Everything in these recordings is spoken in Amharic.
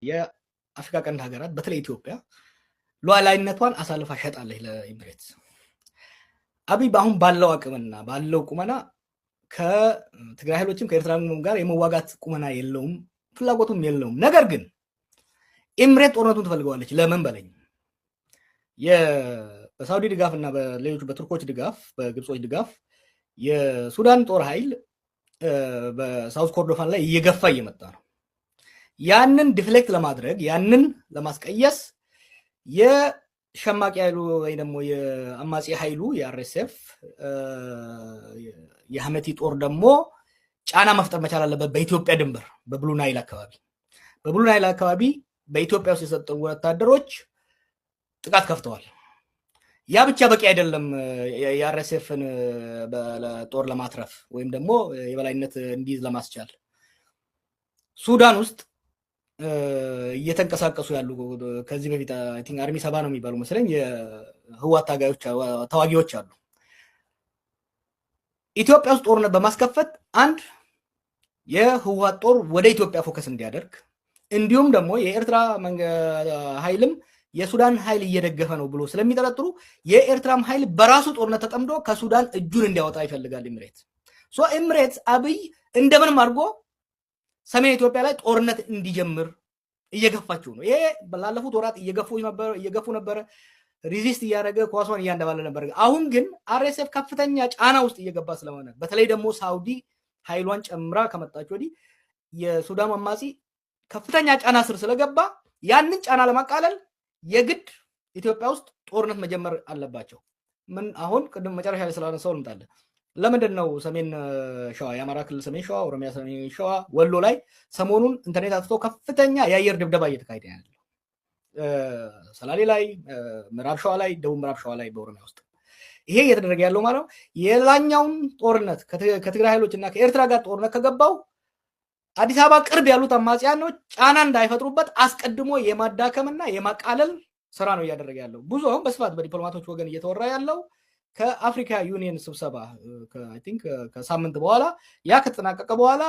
የአፍሪካ ቀንድ ሀገራት በተለይ ኢትዮጵያ ሉዓላዊነቷን አሳልፋ ሸጣለች ለኤምሬትስ። አብይ በአሁን ባለው አቅምና ባለው ቁመና ከትግራይ ኃይሎችም ከኤርትራ ጋር የመዋጋት ቁመና የለውም፣ ፍላጎቱም የለውም። ነገር ግን ኤምሬት ጦርነቱን ትፈልገዋለች። ለምን በለኝ በሳውዲ ድጋፍ እና በሌሎች በቱርኮች ድጋፍ በግብጾች ድጋፍ የሱዳን ጦር ኃይል በሳውዝ ኮርዶፋን ላይ እየገፋ እየመጣ ነው። ያንን ዲፍሌክት ለማድረግ ያንን ለማስቀየስ የሸማቂ ኃይሉ ወይ ደግሞ የአማጺ ኃይሉ የአርኤስኤፍ የሐመቲ ጦር ደግሞ ጫና መፍጠር መቻል አለበት በኢትዮጵያ ድንበር በብሉ ናይል አካባቢ በኢትዮጵያ ውስጥ የሰጠው ወታደሮች ጥቃት ከፍተዋል። ያ ብቻ በቂ አይደለም የአርኤስኤፍን ጦር ለማትረፍ ወይም ደግሞ የበላይነት እንዲይዝ ለማስቻል ሱዳን ውስጥ እየተንቀሳቀሱ ያሉ ከዚህ በፊት አይ ቲንክ አርሚ 70 ነው የሚባሉ መሰለኝ የህወሓት ተዋጊዎች አሉ። ኢትዮጵያ ውስጥ ጦርነት በማስከፈት አንድ የህወሓት ጦር ወደ ኢትዮጵያ ፎከስ እንዲያደርግ እንዲሁም ደግሞ የኤርትራ ኃይልም የሱዳን ኃይል እየደገፈ ነው ብሎ ስለሚጠረጥሩ የኤርትራም ኃይል በራሱ ጦርነት ተጠምዶ ከሱዳን እጁን እንዲያወጣ ይፈልጋል ኤምሬትስ። አብይ እንደምንም አድርጎ ሰሜን ኢትዮጵያ ላይ ጦርነት እንዲጀምር እየገፋቸው ነው። ይሄ ባለፉት ወራት እየገፉ ነበር፣ ሪዚስት እያደረገ ኳሷን እያንደባለ ነበር። አሁን ግን አርኤስኤፍ ከፍተኛ ጫና ውስጥ እየገባ ስለሆነ በተለይ ደግሞ ሳውዲ ኃይሏን ጨምራ ከመጣች ወዲህ የሱዳን አማጺ ከፍተኛ ጫና ስር ስለገባ ያንን ጫና ለማቃለል የግድ ኢትዮጵያ ውስጥ ጦርነት መጀመር አለባቸው። ምን አሁን ቅድም መጨረሻ ላይ ስላነሳው ልምጣለ። ለምንድን ነው ሰሜን ሸዋ የአማራ ክልል ሰሜን ሸዋ፣ ኦሮሚያ ሰሜን ሸዋ፣ ወሎ ላይ ሰሞኑን ኢንተርኔት አጥፍቶ ከፍተኛ የአየር ድብደባ እየተካሄደ ያለው? ሰላሌ ላይ፣ ምዕራብ ሸዋ ላይ፣ ደቡብ ምዕራብ ሸዋ ላይ በኦሮሚያ ውስጥ ይሄ እየተደረገ ያለው ማለት ነው። የላኛውን ጦርነት ከትግራይ ኃይሎች እና ከኤርትራ ጋር ጦርነት ከገባው አዲስ አበባ ቅርብ ያሉት አማጽያኖች ጫና እንዳይፈጥሩበት አስቀድሞ የማዳከምና የማቃለል ስራ ነው እያደረገ ያለው። ብዙ አሁን በስፋት በዲፕሎማቶች ወገን እየተወራ ያለው ከአፍሪካ ዩኒየን ስብሰባ አይ ቲንክ ከሳምንት በኋላ ያ ከተጠናቀቀ በኋላ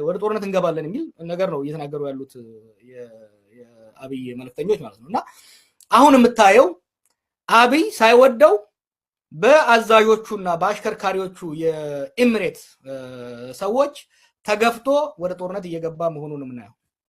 ወደ ጦርነት እንገባለን የሚል ነገር ነው እየተናገሩ ያሉት የአብይ መልእክተኞች ማለት ነው። እና አሁን የምታየው አብይ ሳይወደው በአዛዦቹና በአሽከርካሪዎቹ የኤምሬት ሰዎች ተገፍቶ ወደ ጦርነት እየገባ መሆኑን ምናየው።